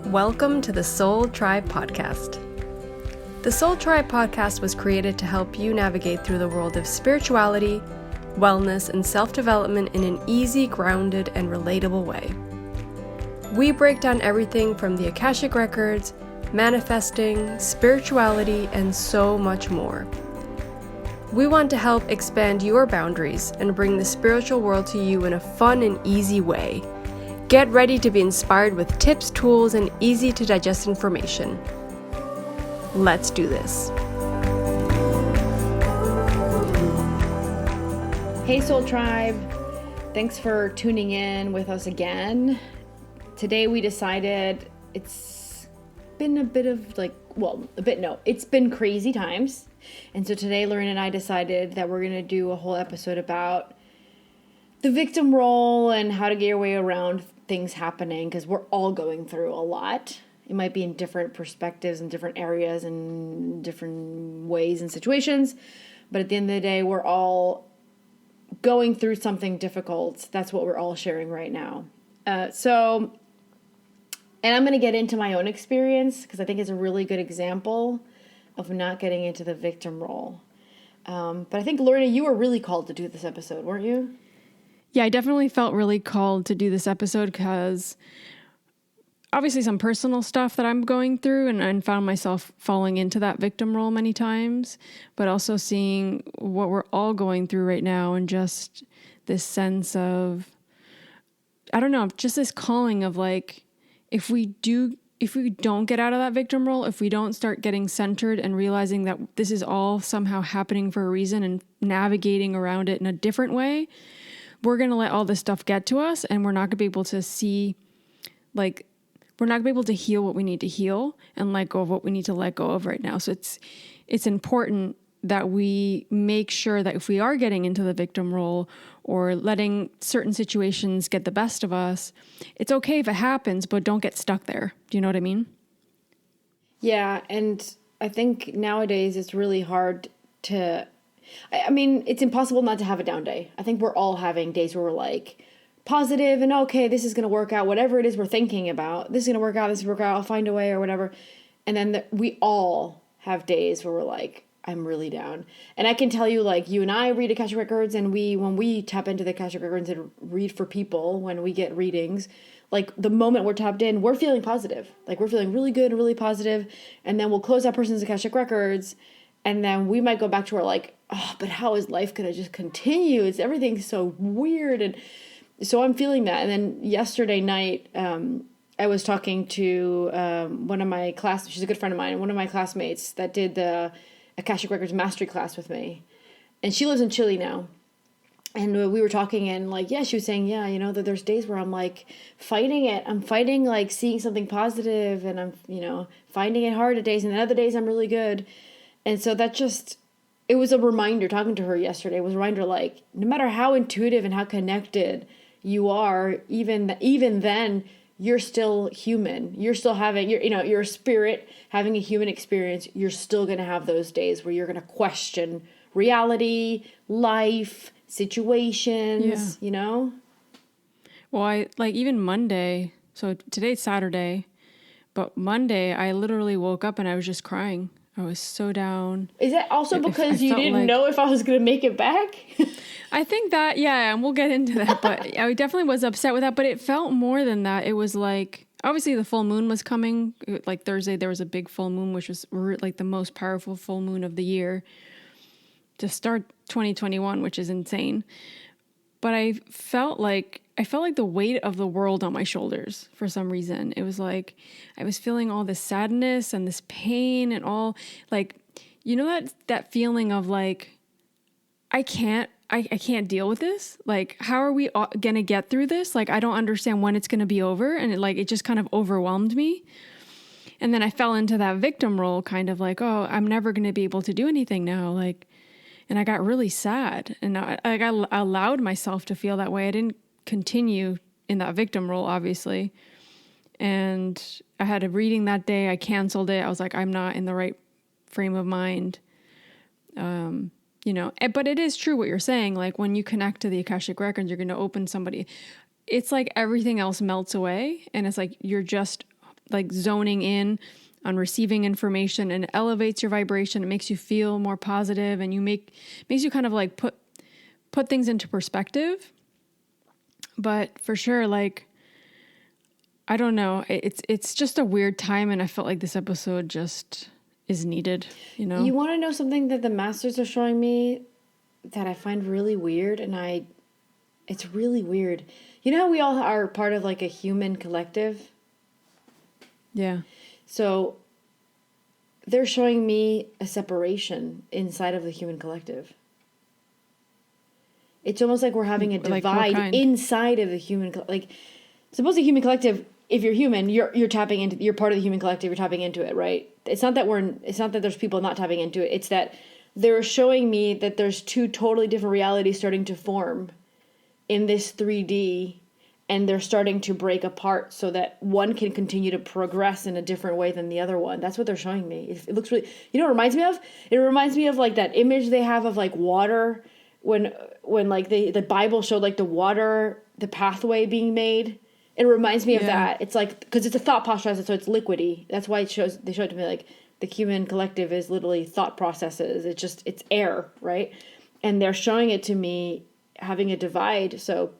Welcome to the Soul Tribe Podcast. The Soul Tribe Podcast was created to help you navigate through the world of spirituality, wellness, and self-development in an easy, grounded, and relatable way. We break down everything from the Akashic Records, manifesting, spirituality, and so much more. We want to help expand your boundaries and bring the spiritual world to you in a fun and easy way. Get ready to be inspired with tips, tools, and easy to digest information. Let's do this. Hey Soul Tribe, thanks for tuning in with us again. Today we decided it's been it's been crazy times. And so today Lauren and I decided that we're going to do a whole episode about the victim role and how to get your way around things happening, because we're all going through a lot. It might be in different perspectives and different areas and different ways and situations, but at the end of the day, we're all going through something difficult. That's what we're all sharing right now. And I'm going to get into my own experience because I think it's a really good example of not getting into the victim role. But I think, Lorna, you were really called to do this episode, weren't you? Yeah, I definitely felt really called to do this episode because obviously some personal stuff that I'm going through and found myself falling into that victim role many times, but also seeing what we're all going through right now and just this sense of, I don't know, just this calling of like, if we don't get out of that victim role, if we don't start getting centered and realizing that this is all somehow happening for a reason and navigating around it in a different way, we're going to let all this stuff get to us and we're not going to be able to see, like, we're not going to be able to heal what we need to heal and let go of what we need to let go of right now. So it's important that we make sure that if we are getting into the victim role or letting certain situations get the best of us, it's okay if it happens, but don't get stuck there. Do you know what I mean? Yeah, and I think nowadays it's really hard to... I mean, it's impossible not to have a down day. I think we're all having days where we're like positive and okay, this is going to work out. Whatever it is we're thinking about, this is going to work out, this is going to work out, I'll find a way or whatever. And then we all have days where we're like, I'm really down. And I can tell you, like, you and I read Akashic Records, and when we tap into the Akashic Records and read for people, when we get readings, like the moment we're tapped in, we're feeling positive. Like we're feeling really good and really positive. And then we'll close that person's Akashic Records. And then we might go back to our like, oh, but how is life going to just continue? Everything's so weird. And so I'm feeling that. And then yesterday night, I was talking to one of my she's a good friend of mine, one of my classmates that did the Akashic Records Mastery class with me. And she lives in Chile now. And we were talking and like, yeah, she was saying, yeah, you know, that there's days where I'm like fighting it. I'm fighting like seeing something positive and I'm, you know, finding it hard at days. And then other days I'm really good. And so it was a reminder, talking to her yesterday, was a reminder like, no matter how intuitive and how connected you are, even then, you're still human. You're still having, you're a spirit having a human experience. You're still going to have those days where you're going to question reality, life, situations, you know? Well, even Monday, so today's Saturday, but Monday I literally woke up and I was just crying. I was so down. Is that also because you didn't know if I was going to make it back? I think that, yeah, and we'll get into that, but I definitely was upset with that, but it felt more than that. It was like, obviously the full moon was coming. Like Thursday, there was a big full moon, which was like the most powerful full moon of the year to start 2021, which is insane. But I felt like the weight of the world on my shoulders for some reason. It was like I was feeling all this sadness and this pain and all, like, you know, that feeling of like, I can't deal with this. Like, how are we going to get through this? Like, I don't understand when it's going to be over. And it just kind of overwhelmed me. And then I fell into that victim role, kind of like, oh, I'm never going to be able to do anything now. Like, and I got really sad, and I allowed myself to feel that way. I didn't continue in that victim role, obviously. And I had a reading that day. I canceled it. I was like, I'm not in the right frame of mind. But it is true what you're saying. Like when you connect to the Akashic Records, you're going to open somebody. It's like everything else melts away, and it's like you're just like zoning in on receiving information, and it elevates your vibration. It makes you feel more positive, and makes you kind of like put things into perspective. But for sure, like, I don't know. It's just a weird time, and I felt like this episode just is needed, you know? You want to know something that the masters are showing me that I find really weird, and it's really weird. You know how we all are part of like a human collective? Yeah. So they're showing me a separation inside of the human collective. It's almost like we're having a divide inside of the human, like, supposedly human collective. If you're human, you're tapping into, you're part of the human collective. You're tapping into it, right? It's not that there's people not tapping into it. It's that they're showing me that there's two totally different realities starting to form in this 3D, and they're starting to break apart so that one can continue to progress in a different way than the other one. That's what they're showing me. It looks really, you know what it reminds me of? It reminds me of like that image they have of like water when like the Bible showed like the water, the pathway being made. It reminds me of that. It's like, because it's a thought process, so it's liquidy. That's why they show it to me like the human collective is literally thought processes. It's air, right? And they're showing it to me having a divide. So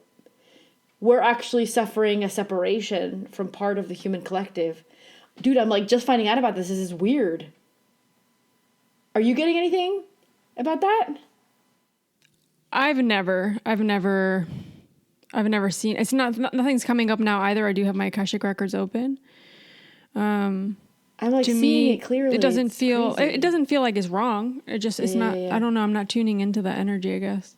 we're actually suffering a separation from part of the human collective. Dude, I'm like just finding out about this. This is weird. Are you getting anything about that? I've never seen, it's nothing's coming up now either. I do have my Akashic Records open. I'm like to seeing me, it clearly. it doesn't feel like it's wrong. It's not, I don't know. I'm not tuning into that energy, I guess.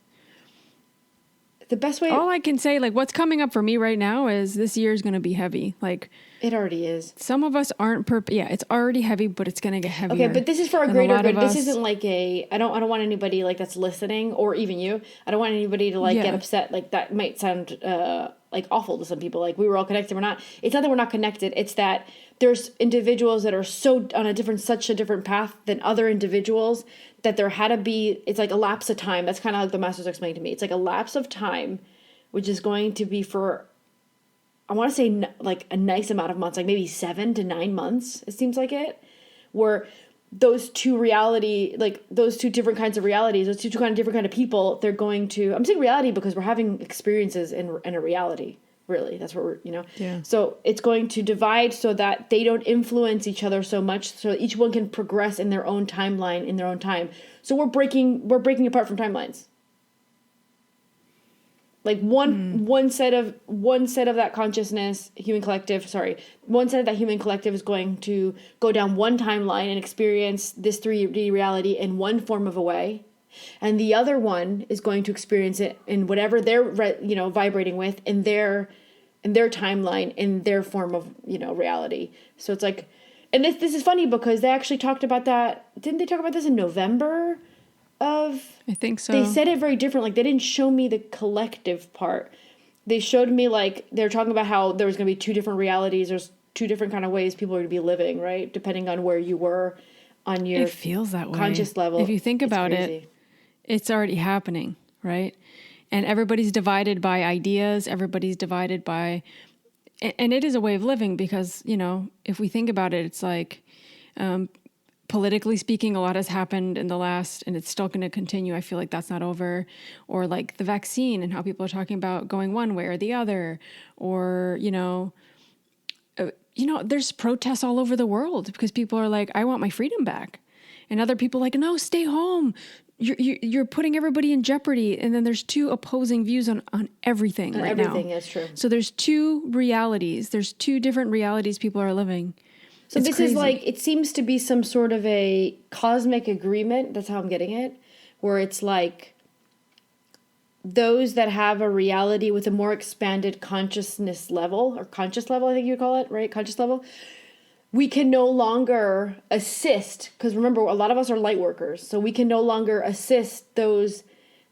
The best way. All I can say, like, what's coming up for me right now is this year is going to be heavy. Like, it already is. Some of us aren't it's already heavy, but it's going to get heavier. Okay, but this is for a greater good. This isn't like I don't want anybody like that's listening, or even you. I don't want anybody to like get upset. Like that might sound like awful to some people. Like we were all connected. We're not. It's not that we're not connected. It's that there's individuals that are so on such a different path than other individuals that there had to be. It's like a lapse of time. That's kind of like the masters explained to me. It's like a lapse of time, which is going to be for, I want to say like a nice amount of months, like maybe 7 to 9 months, it seems like it, where those two different kinds of realities, those two different kind of people, they're going to, I'm saying reality because we're having experiences in a reality, really. That's what we're, Yeah. So it's going to divide so that they don't influence each other so much, so that each one can progress in their own timeline, in their own time. So we're breaking apart from timelines. Like one set of that consciousness, one set of that human collective is going to go down one timeline and experience this 3D reality in one form of a way, and the other one is going to experience it in whatever they're vibrating with in their timeline, in their form of reality. So it's like, and this is funny because they actually talked about that. Didn't they talk about this in November? I think so. They said it very different. Like, they didn't show me the collective part. They showed me, like, they're talking about how there was going to be two different realities. There's two different kind of ways people are going to be living, right? Depending on where you were on your it feels that way. Conscious level. If you think about it, it's already happening, right? And everybody's divided by ideas. Everybody's divided by... And it is a way of living because, if we think about it, it's like... politically speaking, a lot has happened in the last, and it's still going to continue. I feel like that's not over. Or like the vaccine and how people are talking about going one way or the other. Or, there's protests all over the world because people are like, I want my freedom back. And other people are like, no, stay home. You're putting everybody in jeopardy. And then there's two opposing views on everything right now. Everything is true. So there's two realities. There's two different realities people are living. So it's crazy. Is like, it seems to be some sort of a cosmic agreement. That's how I'm getting it. Where it's like those that have a reality with a more expanded consciousness level, or conscious level, I think you would call it, right? Conscious level. We can no longer assist, because remember, a lot of us are light workers. So we can no longer assist those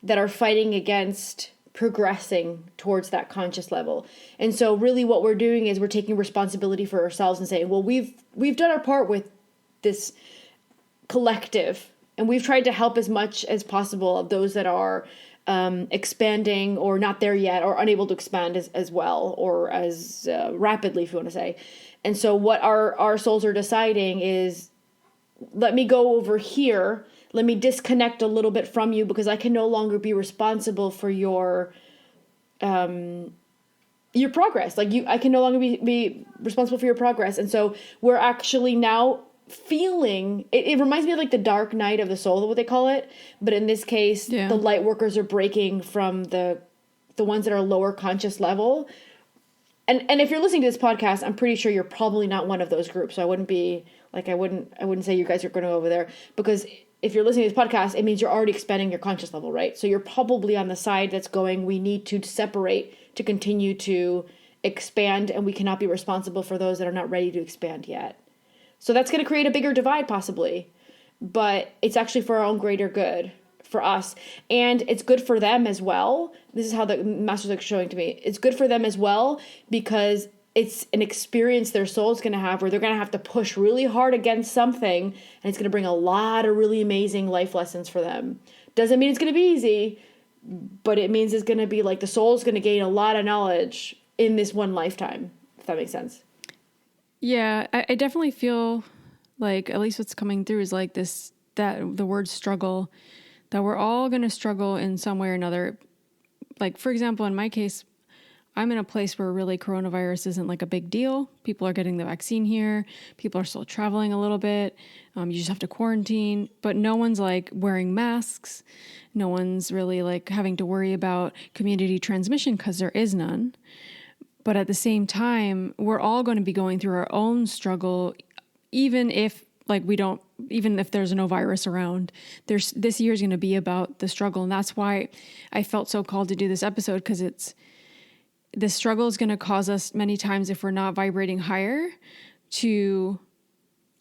that are fighting against progressing towards that conscious level. And so really what we're doing is we're taking responsibility for ourselves and saying, well, we've done our part with this collective, and we've tried to help as much as possible of those that are expanding or not there yet or unable to expand as well or as rapidly, if you want to say. And so what our souls are deciding is, let me go over here. Let me disconnect a little bit from you because I can no longer be responsible for your progress. Like I can no longer be responsible for your progress. And so we're actually now feeling, it reminds me of like the dark night of the soul, what they call it. But in this case, the light workers are breaking from the ones that are lower conscious level. And if you're listening to this podcast, I'm pretty sure you're probably not one of those groups. So I wouldn't be like, I wouldn't say you guys are going to go over there, because if you're listening to this podcast, it means you're already expanding your conscious level, right? So you're probably on the side that's going, we need to separate to continue to expand, and we cannot be responsible for those that are not ready to expand yet. So that's going to create a bigger divide possibly, but it's actually for our own greater good for us. And it's good for them as well. This is how the masters are showing to me. It's good for them as well because it's an experience their soul's going to have where they're going to have to push really hard against something, and it's going to bring a lot of really amazing life lessons for them. Doesn't mean it's going to be easy, but it means it's going to be like the soul's going to gain a lot of knowledge in this one lifetime, if that makes sense. Yeah, I definitely feel like at least what's coming through is like this, that the word struggle, that we're all going to struggle in some way or another. Like, for example, in my case, I'm in a place where really coronavirus isn't like a big deal. People are getting the vaccine here. People are still traveling a little bit. You just have to quarantine, but no one's like wearing masks. No one's really like having to worry about community transmission because there is none. But at the same time, we're all going to be going through our own struggle, even if like even if there's no virus around. This year is going to be about the struggle. And that's why I felt so called to do this episode, because the struggle is going to cause us many times, if we're not vibrating higher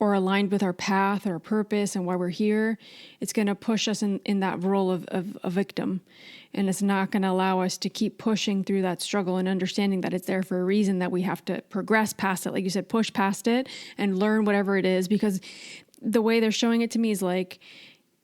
or aligned with our path or our purpose and why we're here, it's going to push us in that role of a victim. And it's not going to allow us to keep pushing through that struggle and understanding that it's there for a reason, that we have to progress past it. Like you said, push past it and learn whatever it is, because the way they're showing it to me is like,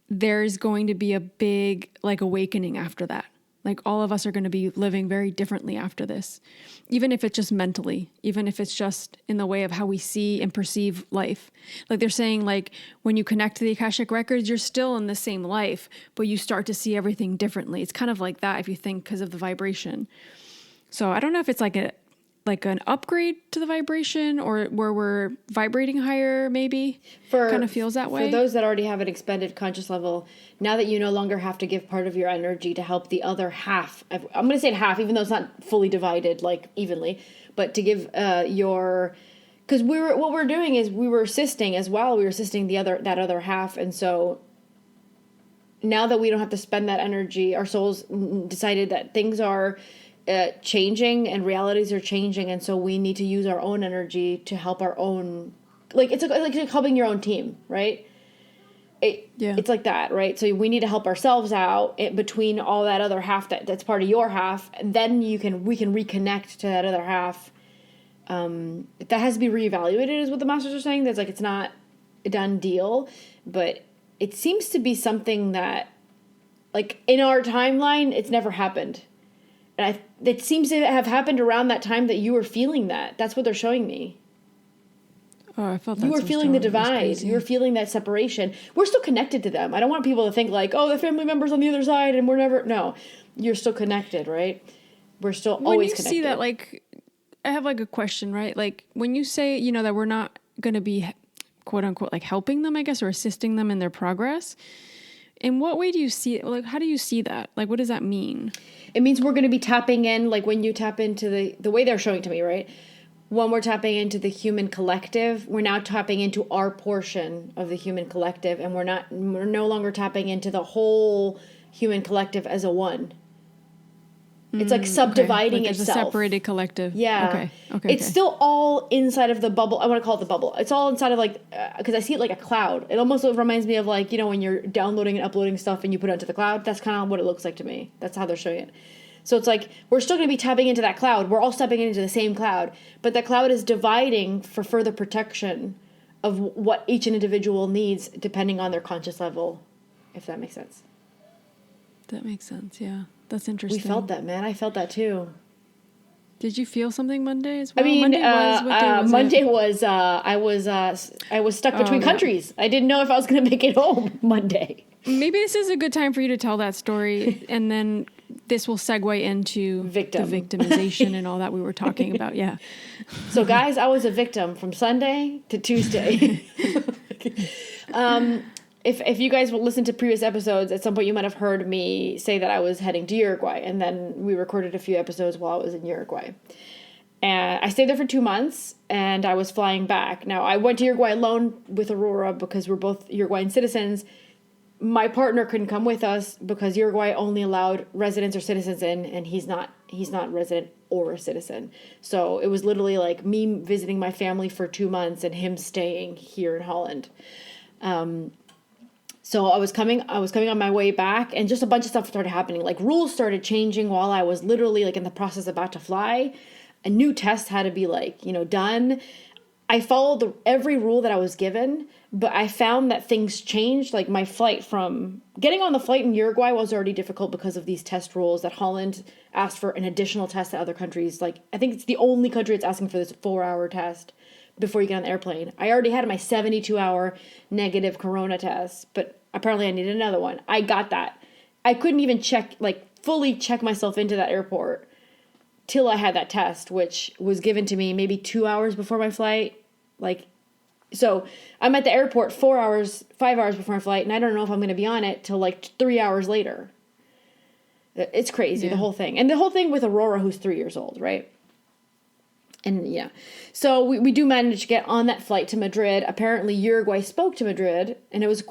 there's going to be a big like awakening after that. Like all of us are going to be living very differently after this, even if it's just mentally, even if it's just in the way of how we see and perceive life. Like they're saying, like when you connect to the Akashic Records, you're still in the same life, but you start to see everything differently. It's kind of like that if you think, because of the vibration. So I don't know if it's like an upgrade to the vibration, or where we're vibrating higher, maybe. Kind of feels that way. For those that already have an expanded conscious level, now that you no longer have to give part of your energy to help the other half, I'm going to say half, even though it's not fully divided like evenly, but to give because what we're doing is we were assisting as well. We were assisting that other half, and so now that we don't have to spend that energy, our souls decided that things are changing and realities are changing, and so we need to use our own energy to help our own, like it's like helping your own team, right? It's like that, right? So we need to help ourselves out between all that other half that's part of your half, and then we can reconnect to that other half. That has to be reevaluated, is what the masters are saying. That's like, it's not a done deal, but it seems to be something that, like in our timeline, it's never happened. And it seems to have happened around that time that you were feeling that. That's what they're showing me. Oh, I felt that. You were feeling the divide. You were feeling that separation. We're still connected to them. I don't want people to think like, oh, the family member's on the other side and we're never. No, you're still connected, right? We're still always connected. When you see that, like, I have like a question, right? Like when you say, that we're not going to be quote unquote like helping them, I guess, or assisting them in their progress. In what way do you see it? Like, how do you see that? Like, what does that mean? It means we're going to be tapping in, like when you tap into the way they're showing to me, right? When we're tapping into the human collective, we're now tapping into our portion of the human collective, and we're no longer tapping into the whole human collective as a one. It's like subdividing like itself. It's a separated collective. Yeah. Okay. It's still all inside of the bubble. I want to call it the bubble. It's all inside of like, because I see it like a cloud. It almost reminds me of like, when you're downloading and uploading stuff and you put it onto the cloud. That's kind of what it looks like to me. That's how they're showing it. So it's like, we're still going to be tapping into that cloud. We're all stepping into the same cloud. But that cloud is dividing for further protection of what each individual needs depending on their conscious level, if that makes sense. That makes sense, yeah. That's interesting. We felt that, man. I felt that too. Did you feel something Monday as well? I mean, Monday was, what day was Monday it? was I was stuck between countries. I didn't know if I was going to make it home Monday. Maybe this is a good time for you to tell that story, and then this will segue into the victimization and all that we were talking about. Yeah. So, guys, I was a victim from Sunday to Tuesday. If you guys will listen to previous episodes, at some point you might have heard me say that I was heading to Uruguay, and then we recorded a few episodes while I was in Uruguay. And I stayed there for 2 months, and I was flying back. Now, I went to Uruguay alone with Aurora because we're both Uruguayan citizens. My partner couldn't come with us because Uruguay only allowed residents or citizens in, and he's not resident or a citizen. So it was literally like me visiting my family for 2 months and him staying here in Holland. So I was coming on my way back, and just a bunch of stuff started happening. Like, rules started changing while I was literally like in the process about to fly. A new test had to be done. I followed every rule that I was given, but I found that things changed. Like, my flight from getting on the flight in Uruguay was already difficult because of these test rules that Holland asked for an additional test that other countries. Like, I think it's the only country that's asking for this 4-hour test before you get on the airplane. I already had my 72-hour negative corona test, but apparently I needed another one. I got that. I couldn't even fully check myself into that airport till I had that test, which was given to me maybe 2 hours before my flight. So I'm at the airport 5 hours before my flight, and I don't know if I'm going to be on it till 3 hours later. It's crazy, the whole thing. And the whole thing with Aurora, who's 3 years old, right? And yeah, so we do manage to get on that flight to Madrid. Apparently, Uruguay spoke to Madrid, and it was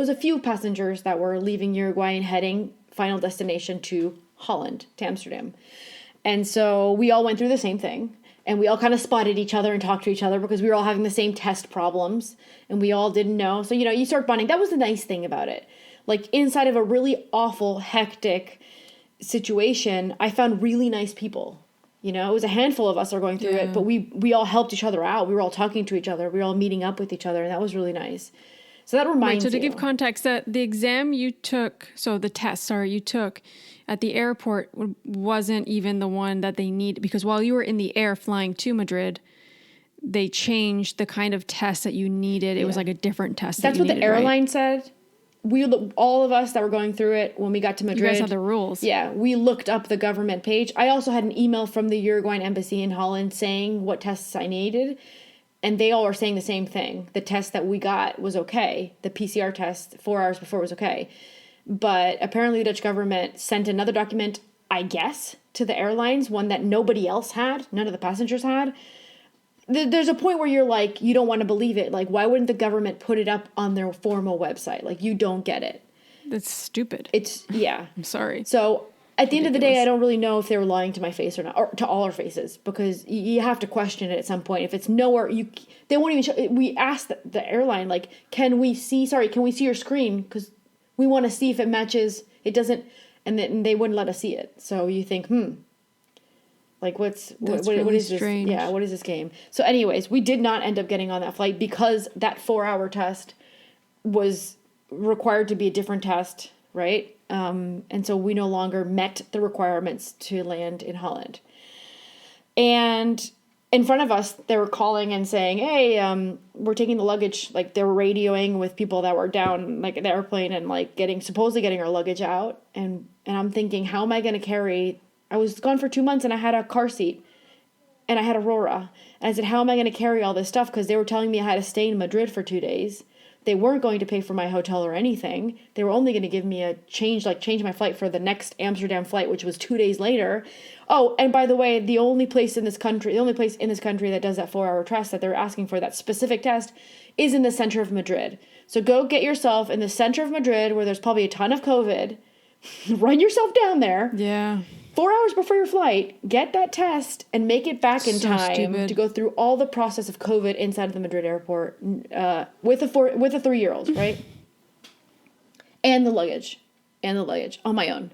a few passengers that were leaving Uruguay and heading final destination to Holland, to Amsterdam. And so we all went through the same thing, and we all kind of spotted each other and talked to each other because we were all having the same test problems, and we all didn't know. So, you start bonding. That was the nice thing about it. Like, inside of a really awful, hectic situation, I found really nice people. It was a handful of us are going through it, but we all helped each other out. We were all talking to each other. We were all meeting up with each other, and that was really nice. So that reminds me. So to give context, that the exam you took, you took at the airport wasn't even the one that they need, because while you were in the air flying to Madrid, they changed the kind of test that you needed. It was like a different test. That's what the airline said. All of us that were going through it when we got to Madrid. You guys had the rules. Yeah, we looked up the government page. I also had an email from the Uruguayan embassy in Holland saying what tests I needed, and they all were saying the same thing. The test that we got was okay. The PCR test 4 hours before was okay. But apparently the Dutch government sent another document, I guess, to the airlines, one that nobody else had, none of the passengers had. There's a point where you're like, you don't want to believe it. Like, why wouldn't the government put it up on their formal website? Like, you don't get it. That's stupid. I'm sorry. So at the end of the day, I don't really know if they were lying to my face or not, or to all our faces, because you have to question it at some point. If it's nowhere, they won't even show. We asked the airline, like, can we see your screen? Because we want to see if it matches. It doesn't, and then they wouldn't let us see it. So you think, like, what is this? Strange. Yeah, what is this game? So anyways, we did not end up getting on that flight because that 4-hour test was required to be a different test, right? And so we no longer met the requirements to land in Holland. And in front of us, they were calling and saying, hey, we're taking the luggage. Like, they were radioing with people that were down, like, in the airplane and, like, supposedly getting our luggage out. And I'm thinking, how am I going to carry... I was gone for 2 months and I had a car seat and I had Aurora. And I said, how am I going to carry all this stuff? Because they were telling me I had to stay in Madrid for 2 days. They weren't going to pay for my hotel or anything. They were only going to give me a change my flight for the next Amsterdam flight, which was 2 days later. Oh, and by the way, the only place in this country that does that 4-hour test that they're asking for, that specific test, is in the center of Madrid. So go get yourself in the center of Madrid where there's probably a ton of COVID. Run yourself down there. Yeah. 4 hours before your flight, get that test and make it back in time stupid. To go through all the process of COVID inside of the Madrid airport with a 3-year-old, right? And the luggage on my own.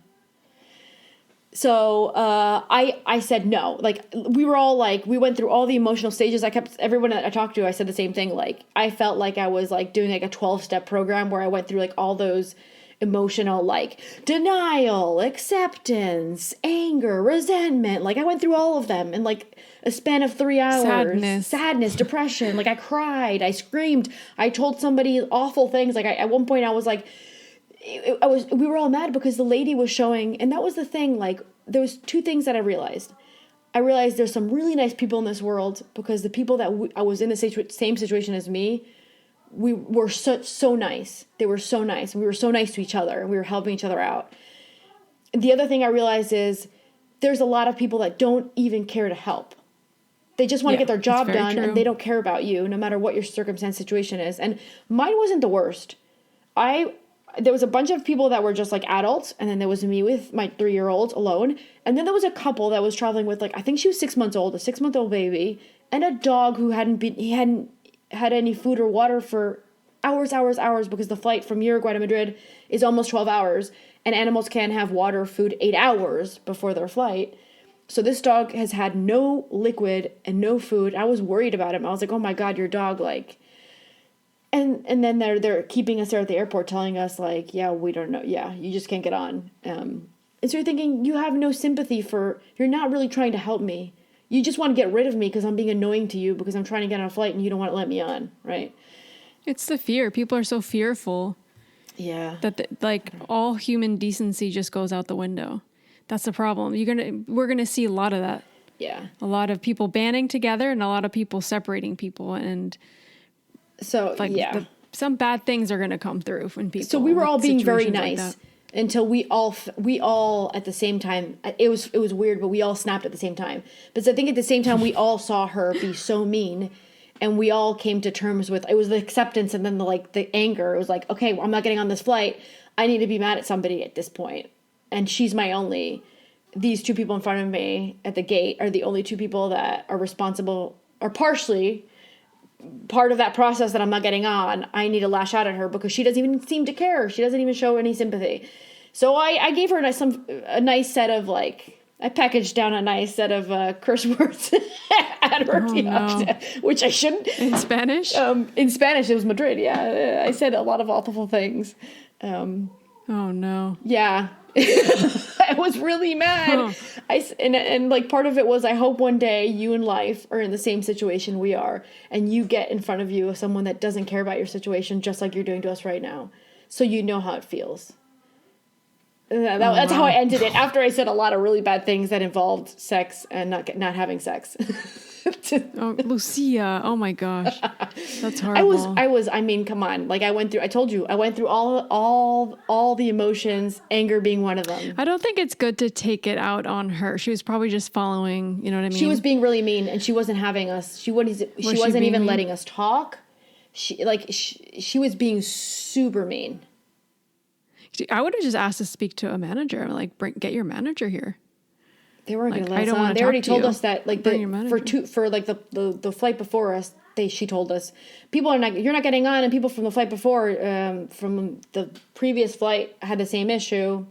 So I said no. Like, we were all like, we went through all the emotional stages. Everyone that I talked to, I said the same thing. Like, I felt like I was like doing like a 12-step program where I went through like all those emotional, like denial, acceptance, anger, resentment. Like I went through all of them in like a span of 3 hours. Sadness, depression. Like I cried, I screamed, I told somebody awful things. Like at one point I was like, we were all mad because the lady was showing, and that was the thing. Like there was two things that I realized. I realized there's some really nice people in this world because the people that I was in the same situation as me, we were so nice. They were so nice. And we were so nice to each other and we were helping each other out. And the other thing I realized is there's a lot of people that don't even care to help. They just want to get their job done and they don't care about you no matter what your circumstance situation is. And mine wasn't the worst. There was a bunch of people that were just like adults, and then there was me with my 3-year-old alone, and then there was a couple that was traveling with, like, I think she was 6 months old, a 6-month-old baby, and a dog who hadn't had any food or water for hours because the flight from Uruguay to Madrid is almost 12 hours, and animals can't have water or food 8 hours before their flight. So this dog has had no liquid and no food. I was worried about him. I was like, oh my God, your dog, like... And then they're keeping us there at the airport telling us, like, yeah, we don't know. Yeah, you just can't get on. And so you're thinking, you have no sympathy you're not really trying to help me. You just want to get rid of me because I'm being annoying to you because I'm trying to get on a flight and you don't want to let me on, right? It's the fear. People are so fearful. Yeah. That all human decency just goes out the window. That's the problem. We're gonna see a lot of that. Yeah. A lot of people banding together and a lot of people separating people, and so some bad things are gonna come through when people. So we were all being very nice until we all at the same time. It was weird, but we all snapped at the same time. But I think at the same time we all saw her be so mean, and we all came to terms with it was the acceptance and then the anger. It was like, okay, well, I'm not getting on this flight. I need to be mad at somebody at this point. And she's my only, these two people in front of me at the gate are the only two people that are responsible, or partially part of that process that I'm not getting on. I need to lash out at her because she doesn't even seem to care. She doesn't even show any sympathy. So I gave her a nice set of, like, I packaged down a nice set of curse words at her, which I shouldn't. In Spanish? In Spanish, it was Madrid, yeah. I said a lot of awful things. Oh, no. Yeah. I was really mad. And like part of it was, I hope one day you in life are in the same situation we are, and you get in front of you of someone that doesn't care about your situation, just like you're doing to us right now, so you know how it feels. That's how I ended it, after I said a lot of really bad things that involved sex and not having sex. Oh, Lucia. Oh my gosh. That's horrible. I mean, come on. Like I told you, I went through all the emotions, anger being one of them. I don't think it's good to take it out on her. She was probably just following, you know what I mean? She was being really mean, and she wasn't having us. She wasn't even mean? Letting us talk. She was being super mean. I would have just asked to speak to a manager. Like, get your manager here. They weren't going to let us on. They already told us that, like, the flight before us, she told us, you're not getting on, and people from the flight before, from the previous flight had the same issue,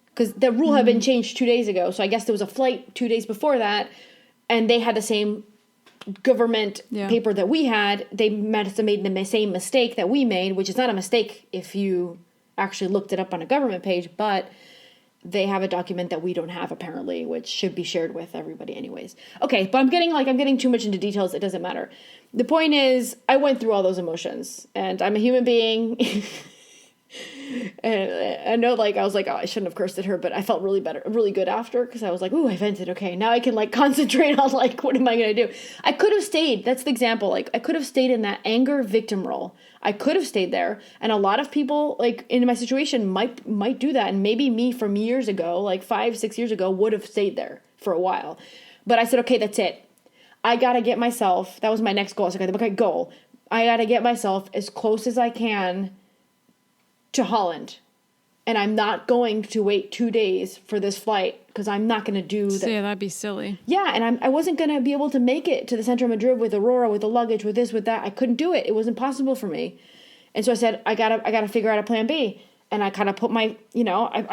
because the rule had been changed 2 days ago. So I guess there was a flight 2 days before that, and they had the same government paper that we had. They made the same mistake that we made, which is not a mistake if you actually looked it up on a government page, but they have a document that we don't have, apparently, which should be shared with everybody anyways. Okay, but I'm getting too much into details. It doesn't matter. The point is, I went through all those emotions, and I'm a human being. And I know, like, I was like, oh, I shouldn't have cursed at her, but I felt really good after, because I was like, ooh, I vented. Okay, now I can, like, concentrate on, like, what am I going to do? I could have stayed. That's the example. Like, I could have stayed in that anger victim role. I could have stayed there. And a lot of people, like, in my situation might do that. And maybe me from years ago, like 5-6 years ago, would have stayed there for a while. But I said, okay, that's it. I got to get myself, that was my next goal. I said, okay, goal. I got to get myself as close as I can to Holland. And I'm not going to wait 2 days for this flight, because I'm not going to do that. Yeah, that'd be silly. Yeah, and I wasn't going to be able to make it to the center of Madrid with Aurora, with the luggage, with this, with that. I couldn't do it. It was impossible for me. And so I said, I gotta figure out a plan B. And I kind of put I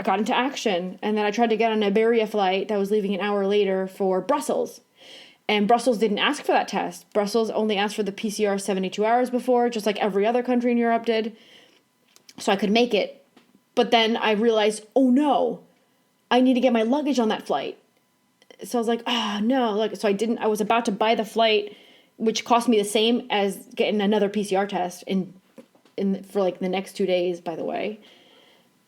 got into action. And then I tried to get on an Iberia flight that was leaving an hour later for Brussels. And Brussels didn't ask for that test. Brussels only asked for the PCR 72 hours before, just like every other country in Europe did. So I could make it But then I realized, oh no, I need to get my luggage on that flight. So I was like, oh no. So I was about to buy the flight, which cost me the same as getting another PCR test for like the next 2 days, by the way.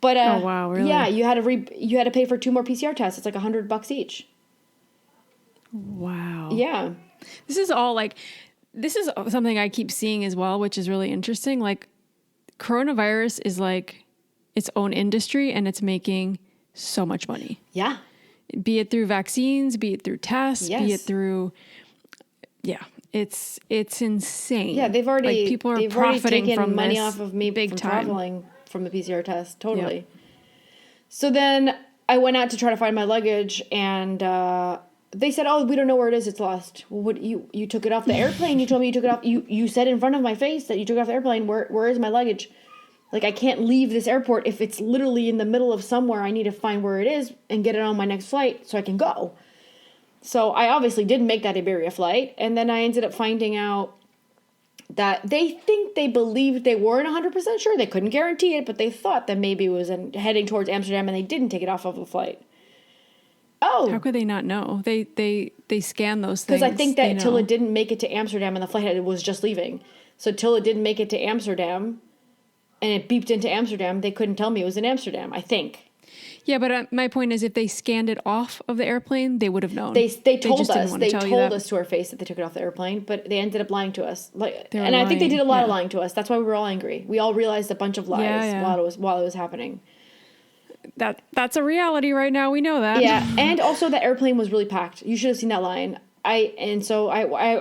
But oh wow, really? Yeah, you had to pay for 2 more PCR tests. It's like $100 each. Wow. Yeah. This is something I keep seeing as well, which is really interesting. Like, coronavirus is like its own industry, and it's making so much money. Yeah. Be it through vaccines, be it through tests, Yes. be it through, it's insane. Yeah, they've already profiting taken from money this off of me big from time. traveling from the PCR test. Totally. Yep. So then I went out to try to find my luggage, and they said, "Oh, we don't know where it is. It's lost." Well, what you took it off the airplane? You told me you took it off. You said in front of my face that you took it off the airplane. Where is my luggage? Like, I can't leave this airport if it's literally in the middle of somewhere. I need to find where it is and get it on my next flight so I can go. So I obviously didn't make that Iberia flight, and then I ended up finding out that they believed they weren't 100% sure. They couldn't guarantee it, but they thought that maybe it was heading towards Amsterdam, and they didn't take it off of the flight. Oh. How could they not know? They scan those things. Because I think that till it didn't make it to Amsterdam and the flight was just leaving. So till it didn't make it to Amsterdam and it beeped into Amsterdam, they couldn't tell me it was in Amsterdam, I think. Yeah, but my point is, if they scanned it off of the airplane, they would have known. They told us. They told us to our face that they took it off the airplane, but they ended up lying to us. And I think they did a lot of lying to us. That's why we were all angry. We all realized a bunch of lies while it was happening. That's a reality right now. We know that. Yeah, and also the airplane was really packed. You should have seen that line. I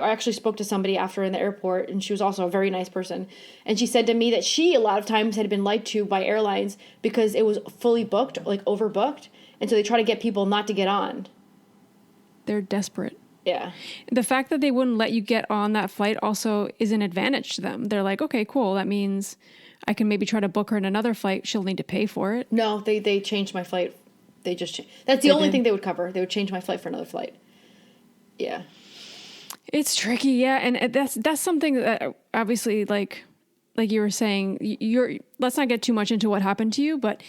actually spoke to somebody after in the airport, and she was also a very nice person. And she said to me that she, a lot of times, had been lied to by airlines because it was fully booked, like overbooked. And so they try to get people not to get on. They're desperate. Yeah. The fact that they wouldn't let you get on that flight also is an advantage to them. They're like, okay, cool. That means I can maybe try to book her in another flight. She'll need to pay for it. No, they changed my flight. That's the only thing they would cover. They would change my flight for another flight. Yeah. It's tricky, yeah, and that's something that obviously, like you were saying, let's not get too much into what happened to you, but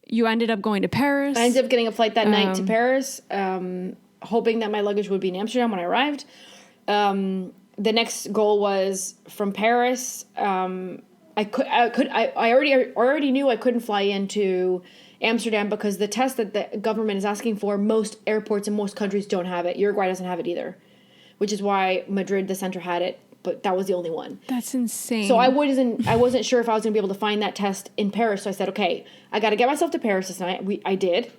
you ended up going to Paris. I ended up getting a flight that night to Paris, hoping that my luggage would be in Amsterdam when I arrived. The next goal was from Paris. I already knew I couldn't fly into Amsterdam because the test that the government is asking for, most airports in most countries don't have it. Uruguay doesn't have it either, which is why Madrid, the center, had it, but that was the only one. That's insane. So I wasn't sure if I was going to be able to find that test in Paris. So I said, okay, I got to get myself to Paris this night. I did.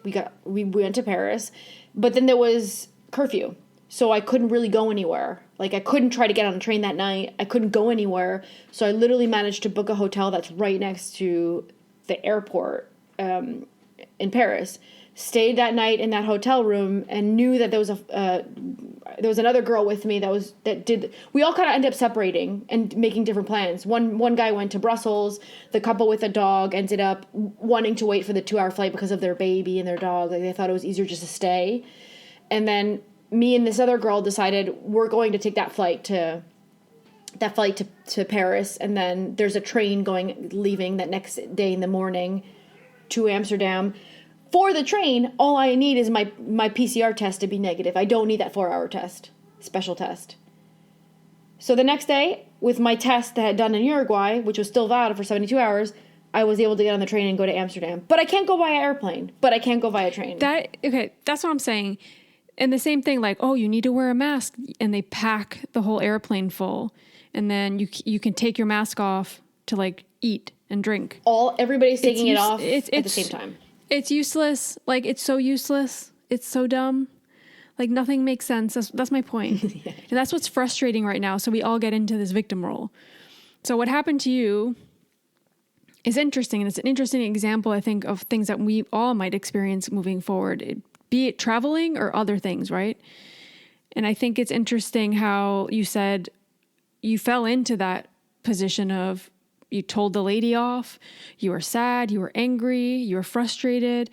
We went to Paris, but then there was curfew, so I couldn't really go anywhere. Like, I couldn't try to get on a train that night. I couldn't go anywhere. So I literally managed to book a hotel that's right next to the airport in Paris. Stayed that night in that hotel room and knew that there was another girl with me we all kind of ended up separating and making different plans. One guy went to Brussels. The couple with a dog ended up wanting to wait for the 2-hour flight because of their baby and their dog. Like, they thought it was easier just to stay. And then me and this other girl decided we're going to take that flight to Paris, and then there's a train leaving that next day in the morning to Amsterdam. For the train, all I need is my PCR test to be negative. I don't need that 4-hour special test. So the next day, with my test that I had done in Uruguay, which was still valid for 72 hours, I was able to get on the train and go to Amsterdam. But I can't go via airplane. But I can't go via train. That's what I'm saying. And the same thing, like, oh, you need to wear a mask, and they pack the whole airplane full, and then you can take your mask off to, like, eat and drink. Everybody's taking it off at the same time. It's useless. Like, it's so useless. It's so dumb. Like, nothing makes sense. That's my point. Yeah. And that's what's frustrating right now. So we all get into this victim role. So what happened to you is interesting. And it's an interesting example, I think, of things that we all might experience moving forward, be it traveling or other things, right? And I think it's interesting how you said you fell into that position of, you told the lady off, you were sad, you were angry, you were frustrated,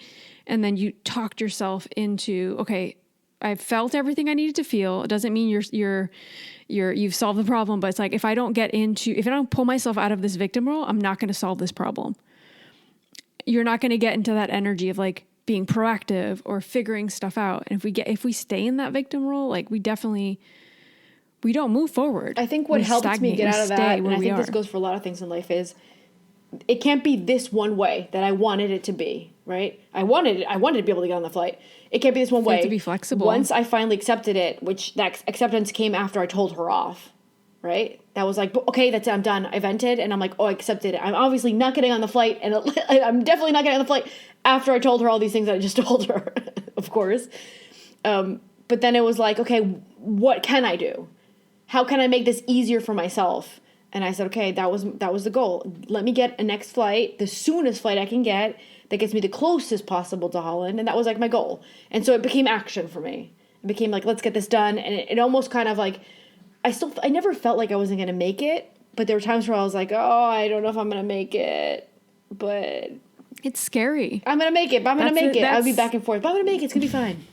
and then you talked yourself into, okay, I felt everything I needed to feel. It doesn't mean you've solved the problem, but it's like, if I don't pull myself out of this victim role, I'm not going to solve this problem. you're not going to get into that energy of like being proactive or figuring stuff out. And if we stay in that victim role, like we don't move forward. I think what helps me get out of that, and I think this goes for a lot of things in life, is it can't be this one way that I wanted it to be, right? I wanted to be able to get on the flight. It can't be this one way. To be flexible. Once I finally accepted it, which that acceptance came after I told her off, right? That was like, okay, that's it, I'm done. I vented, and I'm like, oh, I accepted it. I'm obviously not getting on the flight, and I'm definitely not getting on the flight after I told her all these things that I just told her, of course. But then it was like, okay, what can I do? How can I make this easier for myself? And I said, okay, that was the goal. Let me get a next flight, the soonest flight I can get, that gets me the closest possible to Holland. And that was like my goal. And so it became action for me. It became like, let's get this done. And it almost kind of like, I never felt like I wasn't going to make it. But there were times where I was like, oh, I don't know if I'm going to make it. But it's scary. I'm going to make it, but I'm going to make it. I'll be back and forth, but I'm going to make it. It's going to be fine.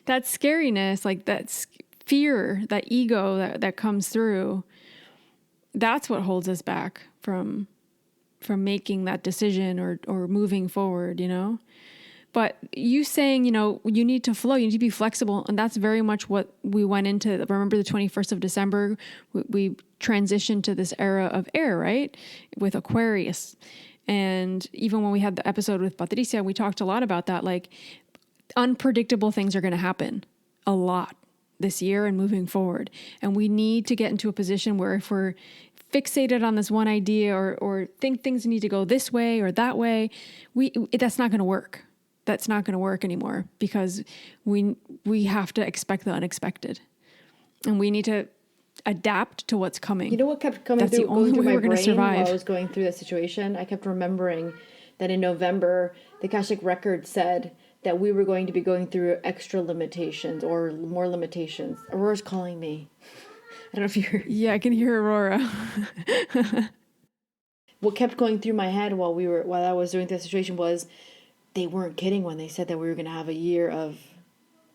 That scariness, like that's fear, that ego that comes through, that's what holds us back from making that decision or moving forward, you know? But you saying, you know, you need to flow, you need to be flexible. And that's very much what we went into. Remember the 21st of December, we transitioned to this era of air, right? With Aquarius. And even when we had the episode with Patricia, we talked a lot about that. Like unpredictable things are going to happen a lot this year and moving forward. And we need to get into a position where if we're fixated on this one idea or think things need to go this way or that way, that's not going to work. That's not going to work anymore because we have to expect the unexpected. And we need to adapt to what's coming. You know what kept coming That's through, the only going through way my we're going to brain survive. while I was going through that situation? I kept remembering that in November, the Akashic Records said that we were going to be going through extra limitations or more limitations. Aurora's calling me. I don't know if you're... Yeah, I can hear Aurora. What kept going through my head while I was doing this situation was they weren't kidding when they said that we were going to have a year of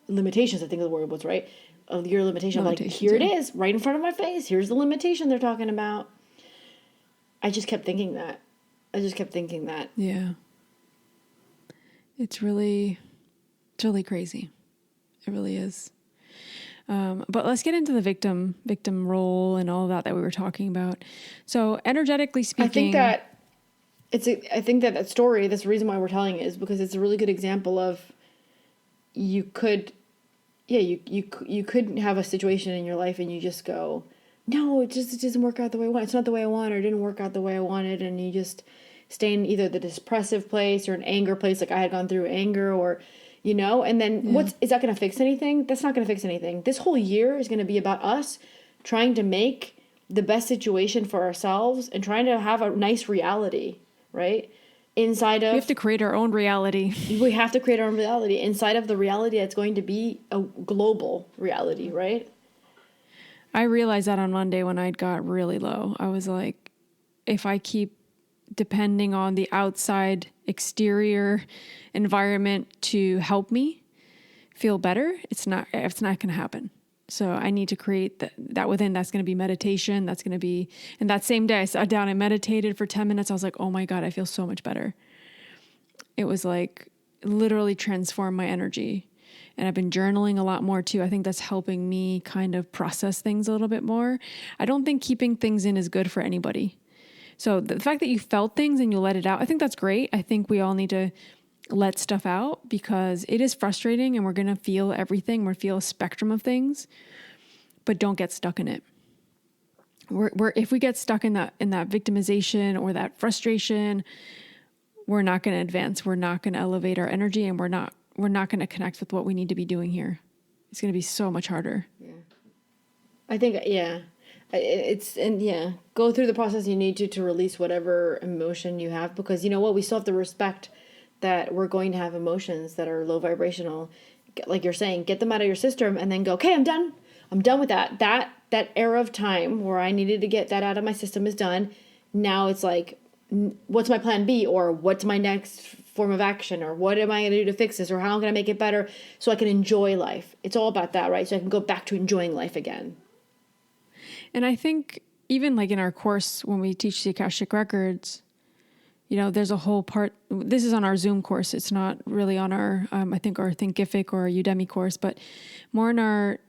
limitations. I think the word was right. A year of limitation. I'm like, here it is, right in front of my face. Here's the limitation they're talking about. I just kept thinking that. Yeah. It's really crazy. It really is. But let's get into the victim role and all that we were talking about. So energetically speaking, I think that story, that's the reason why we're telling it, is because it's a really good example of you could have a situation in your life and you just go, no, it doesn't work out the way I want. It's not the way I want, or it didn't work out the way I wanted. And you just stay in either the depressive place or an anger place. Like I had gone through anger or, you know, and then is that going to fix anything? That's not going to fix anything. This whole year is going to be about us trying to make the best situation for ourselves and trying to have a nice reality, right? Inside of... We have to create our own reality. We have to create our own reality inside of the reality that's going to be a global reality, right? I realized that on Monday when I got really low. I was like, if I keep depending on the outside exterior environment to help me feel better, it's not going to happen. So I need to create that within. That's going to be meditation. That's going to be, and that same day I sat down and meditated for 10 minutes. I was like, oh my God, I feel so much better. It was like literally transformed my energy. And I've been journaling a lot more too. I think that's helping me kind of process things a little bit more. I don't think keeping things in is good for anybody. So the fact that you felt things and you let it out, I think that's great. I think we all need to let stuff out because it is frustrating and we're going to feel everything. We're feel a spectrum of things, but don't get stuck in it. If we get stuck in that victimization or that frustration, we're not going to advance. We're not going to elevate our energy, and we're not going to connect with what we need to be doing here. It's going to be so much harder. Yeah. I think, go through the process you need to release whatever emotion you have, because you know what, we still have to respect that we're going to have emotions that are low vibrational. Like you're saying, get them out of your system and then go, okay, I'm done with that. That era of time where I needed to get that out of my system is done. Now it's like, what's my plan B, or what's my next form of action, or what am I going to do to fix this, or how am I going to make it better so I can enjoy life? It's all about that, right? So I can go back to enjoying life again. And I think even like in our course, when we teach the Akashic Records, there's a whole part, this is on our Zoom course. It's not really on our, I think our Thinkific or our Udemy course, but more in our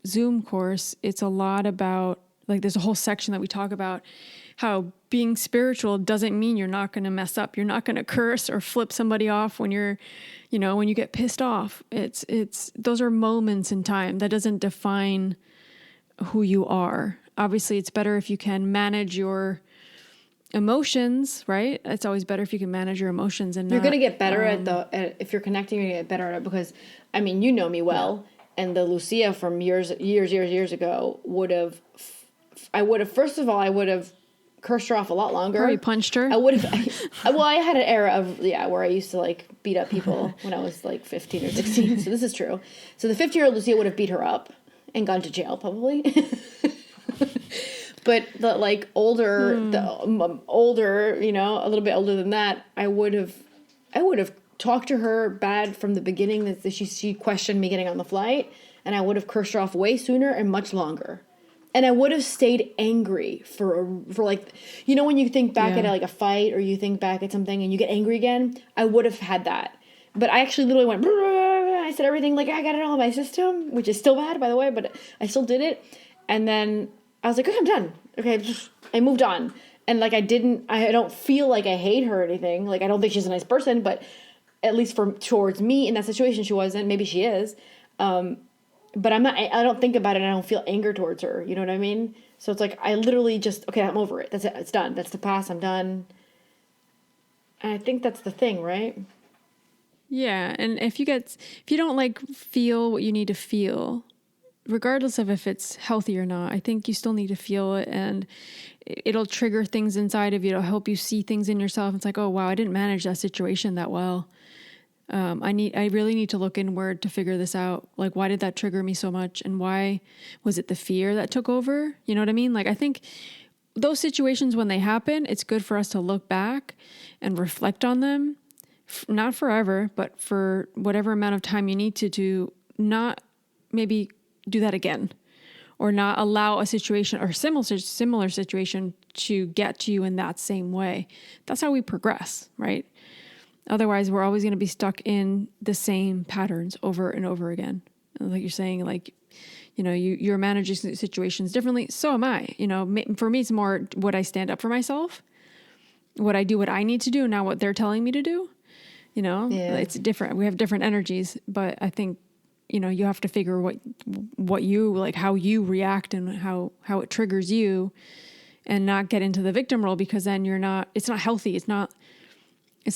Zoom course, it's a lot about, like, there's a whole section that we talk about how being spiritual doesn't mean you're not going to mess up. You're not going to curse or flip somebody off when when you get pissed off. Those are moments in time. That doesn't define who you are. Obviously, it's better if you can manage your emotions, right? It's always better if you can manage your emotions, and you're going to get better if you're connecting, you're going to get better at it, because I mean, you know me well, and the Lucia from years ago I would have cursed her off a lot longer. Or you punched her. I would have. I had an era of where I used to like beat up people when I was like 15 or 16. So this is true. So the 50-year-old Lucia would have beat her up and gone to jail probably. But the like older, a little bit older than that, I would have talked to her bad from the beginning. That she questioned me getting on the flight, and I would have cursed her off way sooner and much longer. And I would have stayed angry for like, when you think back at like a fight, or you think back at something and you get angry again, I would have had that. But I actually literally went, I said everything like I got it all in my system, which is still bad, by the way, but I still did it. And then I was like, okay, I'm done. Okay, I moved on. And like I don't feel like I hate her or anything. Like I don't think she's a nice person, but at least towards me in that situation, she wasn't. Maybe she is. But I'm not, I don't think about it, and I don't feel anger towards her. You know what I mean? So it's like, I literally just, okay, I'm over it. That's it. It's done. That's the past. I'm done. And I think that's the thing, right? Yeah. And if you don't like feel what you need to feel, regardless of if it's healthy or not, I think you still need to feel it, and it'll trigger things inside of you. It'll help you see things in yourself. It's like, oh wow, I didn't manage that situation that well. I really need to look inward to figure this out. Like, why did that trigger me so much? And why was it the fear that took over? You know what I mean? Like, I think those situations, when they happen, it's good for us to look back and reflect on them. Not forever, but for whatever amount of time you need to not maybe do that again, or not allow a situation or similar situation to get to you in that same way. That's how we progress, right? Otherwise, we're always going to be stuck in the same patterns over and over again. Like you're saying, like, you're managing situations differently. So am I. For me, it's more what I stand up for myself, what I do, what I need to do, not what they're telling me to do. It's different. We have different energies, but I think, you have to figure what you like, how you react, and how it triggers you, and not get into the victim role, because then it's not healthy. It's not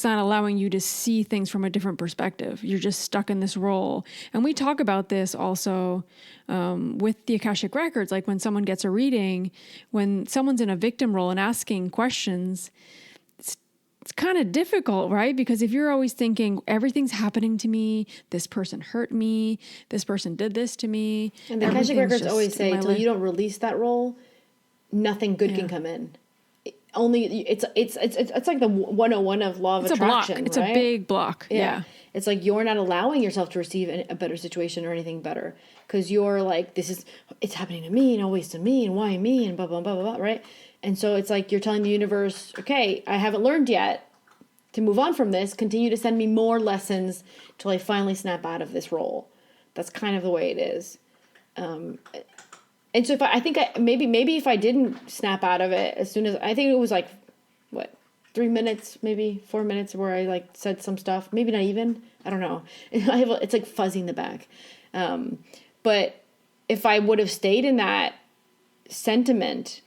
allowing you to see things from a different perspective. You're just stuck in this role. And we talk about this also with the Akashic Records. Like when someone gets a reading, when someone's in a victim role and asking questions, it's kind of difficult, right? Because if you're always thinking everything's happening to me, this person hurt me, this person did this to me. And the Akashic Records always say, until you don't release that role, nothing good can come in. Only it's like the 101 of law of attraction. It's right? a big block. Yeah. It's like you're not allowing yourself to receive a better situation or anything better, because you're like, it's happening to me and always to me, and why me, and blah blah blah blah blah, right? And so it's like you're telling the universe, okay, I haven't learned yet to move on from this. Continue to send me more lessons till I finally snap out of this role. That's kind of the way it is. And so maybe if I didn't snap out of it as soon as, I think it was like, 3 minutes, maybe 4 minutes where I like said some stuff, maybe not even, I don't know. It's like fuzzy in the back. But if I would have stayed in that sentiment,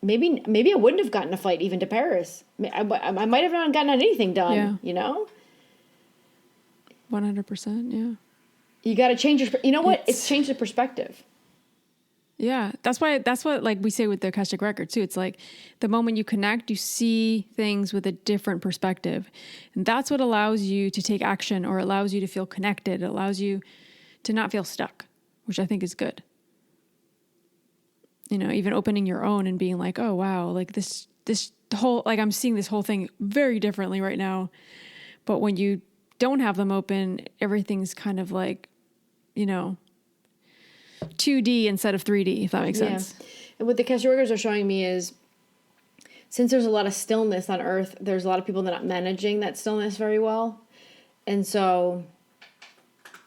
maybe I wouldn't have gotten a flight even to Paris. I might have not gotten anything done, 100%, yeah. You got to change it's changed the perspective. Yeah, that's what like we say with the Akashic Record too. It's like the moment you connect, you see things with a different perspective. And that's what allows you to take action, or allows you to feel connected. It allows you to not feel stuck, which I think is good. Even opening your own and being like, oh wow, like this whole, like I'm seeing this whole thing very differently right now. But when you don't have them open, everything's kind of like, 2D instead of 3D, if that makes sense. And what the Akashic Records are showing me is since there's a lot of stillness on Earth, there's a lot of people that are not managing that stillness very well. And so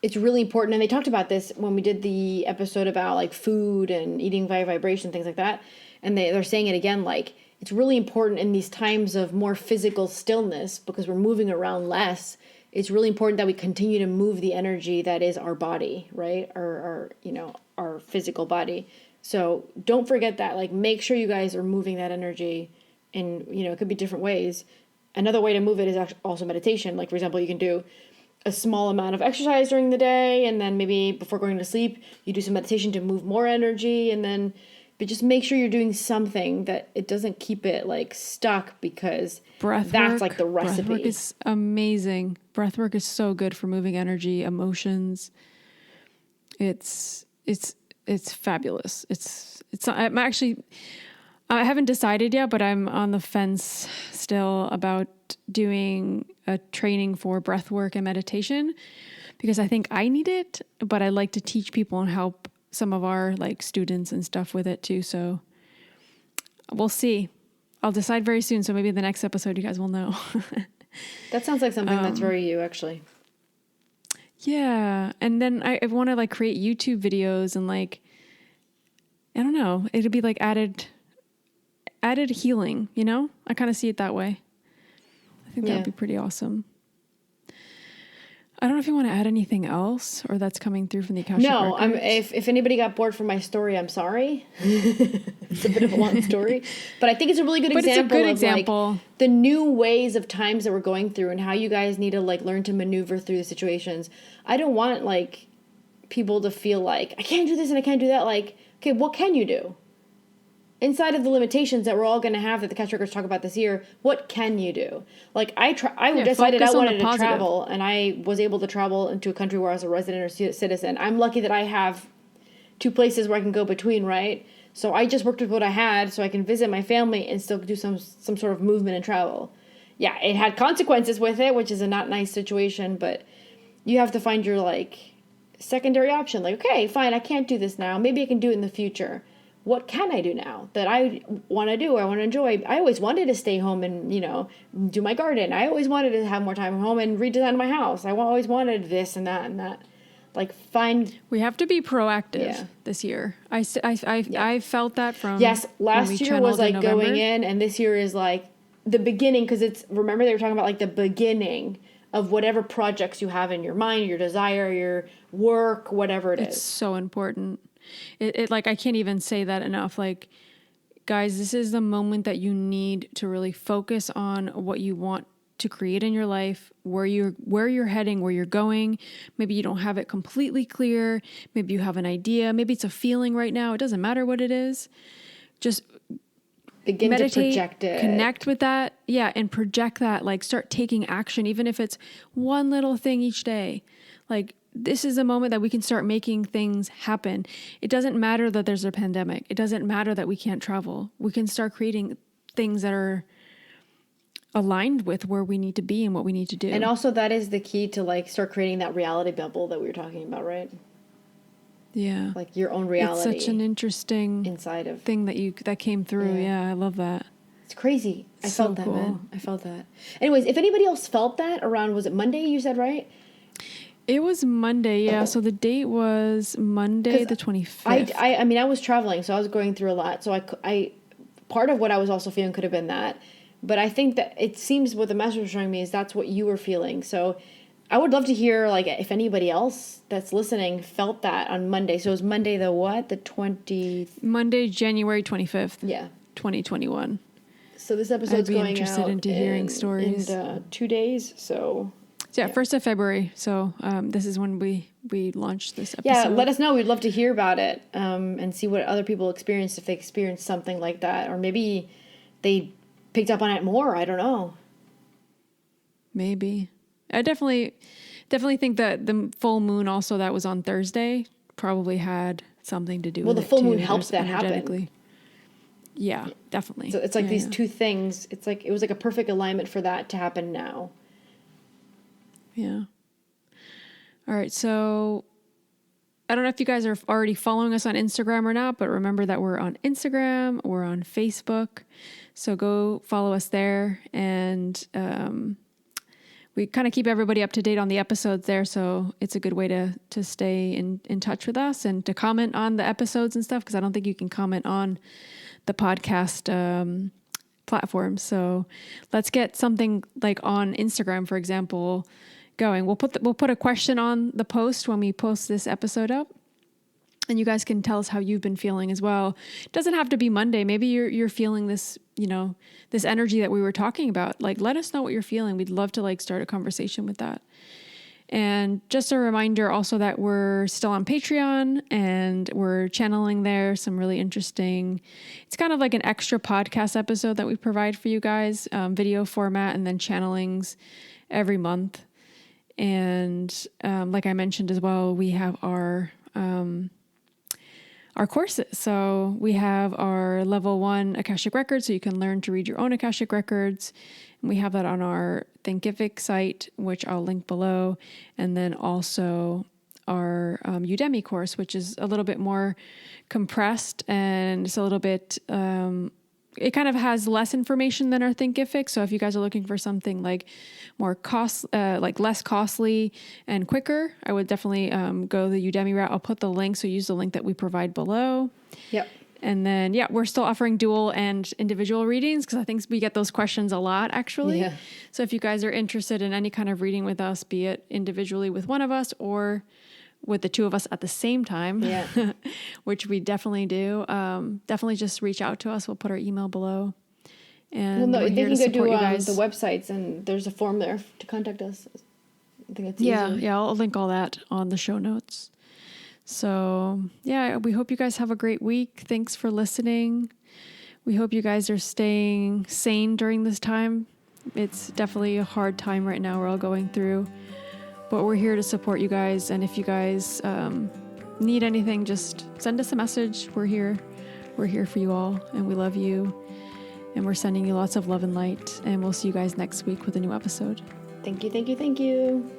it's really important. And they talked about this when we did the episode about like food and eating via vibration, things like that. And they're saying it again, like it's really important in these times of more physical stillness because we're moving around less. It's really important that we continue to move the energy that is our body, right? Our physical body. So don't forget that. Like make sure you guys are moving that energy in, it could be different ways. Another way to move it is also meditation. Like for example, you can do a small amount of exercise during the day, and then maybe before going to sleep, you do some meditation to move more energy, but just make sure you're doing something that it doesn't keep it like stuck, because that's like the recipe. Breathwork is amazing. Breathwork is so good for moving energy, emotions. It's fabulous. I haven't decided yet, but I'm on the fence still about doing a training for breathwork and meditation, because I think I need it, but I like to teach people and help some of our like students and stuff with it too. So we'll see. I'll decide very soon. So maybe the next episode you guys will know. That sounds like something that's very you, actually. Yeah. And then I want to like create YouTube videos and like, I don't know, it'd be like added healing, I kind of see it that way. I think that'd be pretty awesome. I don't know if you want to add anything else, or that's coming through from the Akashic Records. No, if anybody got bored from my story, I'm sorry. It's a bit of a long story, but I think it's a really good example like the new ways of times that we're going through and how you guys need to like learn to maneuver through the situations. I don't want like people to feel like I can't do this and I can't do that. Like, okay, what can you do? Inside of the limitations that we're all going to have that the Akashic Records talk about this year, what can you do? Like I decided I wanted to travel, and I was able to travel into a country where I was a resident or citizen. I'm lucky that I have 2 places where I can go between, right? So I just worked with what I had so I can visit my family and still do some sort of movement and travel. Yeah, it had consequences with it, which is a not nice situation, but you have to find your like secondary option. Like, okay, fine, I can't do this now. Maybe I can do it in the future. What can I do now that I want to do or I want to enjoy? I always wanted to stay home and, do my garden. I always wanted to have more time at home and redesign my house. I always wanted this and that and that. Like we have to be proactive this year. I felt that from last year was like going in, and this year is like the beginning, because remember they were talking about like the beginning of whatever projects you have in your mind, your desire, your work, whatever it is. It's so important. It like, I can't even say that enough. Like, guys, this is the moment that you need to really focus on what you want to create in your life, where you're heading, where you're going. Maybe you don't have it completely clear. Maybe you have an idea. Maybe it's a feeling right now. It doesn't matter what it is. Just begin meditate, to project it. Connect with that. Yeah. And project that, like start taking action, even if it's one little thing each day. Like, this is a moment that we can start making things happen. It doesn't matter that there's a pandemic. It doesn't matter that we can't travel. We can start creating things that are aligned with where we need to be and what we need to do. And also that is the key to like start creating that reality bubble that we were talking about, right? Yeah. Like your own reality. It's such an interesting inside of thing that came through. Yeah, I love that. It's crazy. I felt that, man. I felt that. Anyways, if anybody else felt that around, was it Monday you said, right? It was Monday, yeah. So the date was Monday the 25th. I mean, I was traveling, so I was going through a lot. So I part of what I was also feeling could have been that. But I think that it seems what the message was showing me is that's what you were feeling. So I would love to hear, like, if anybody else that's listening felt that on Monday. So it was Monday the what? The 20th? Monday, January 25th. Yeah. 2021. So this episode's going out. I'd be interested into hearing stories. In 2 days, so... Yeah, 1st of February. So this is when we launched this episode. Yeah, let us know. We'd love to hear about it and see what other people experienced, if they experienced something like that. Or maybe they picked up on it more. I don't know. Maybe. I definitely think that the full moon also that was on Thursday probably had something to do with it. Well, the full moon helped that happen. Yeah, definitely. So it's like these two things. It's like it was like a perfect alignment for that to happen now. Yeah. All right. So I don't know if you guys are already following us on Instagram or not, but remember that we're on Instagram, we're on Facebook. So go follow us there. And we kind of keep everybody up to date on the episodes there. So it's a good way to stay in touch with us and to comment on the episodes and stuff, because I don't think you can comment on the podcast platform. So let's get something like on Instagram, for example, going. We'll put a question on the post when we post this episode up, and you guys can tell us how you've been feeling as well. It doesn't have to be Monday. Maybe you're feeling this, this energy that we were talking about. Like, let us know what you're feeling. We'd love to like start a conversation with that. And just a reminder also that we're still on Patreon and we're channeling there some really interesting, it's kind of like an extra podcast episode that we provide for you guys, video format, and then channelings every month. And like I mentioned as well, we have our courses. So we have our level 1 Akashic Records, so you can learn to read your own Akashic Records. And we have that on our Thinkific site, which I'll link below. And then also our UDEMY course, which is a little bit more compressed, and it's a little bit, it kind of has less information than our Thinkific. So if you guys are looking for something like more like less costly and quicker, I would definitely go the Udemy route. I'll put the link, so use the link that we provide below. Yep. And then, we're still offering dual and individual readings, because I think we get those questions a lot, actually. Yeah. So if you guys are interested in any kind of reading with us, be it individually with one of us or with the two of us at the same time, which we definitely do, definitely just reach out to us. We'll put our email below. And they can go to you guys. the websites, and there's a form there to contact us. I think it's easier. Yeah, I'll link all that on the show notes. So, we hope you guys have a great week. Thanks for listening. We hope you guys are staying sane during this time. It's definitely a hard time right now we're all going through, but we're here to support you guys. And if you guys need anything, just send us a message. We're here. We're here for you all, and we love you. And we're sending you lots of love and light. And we'll see you guys next week with a new episode. Thank you, thank you, thank you.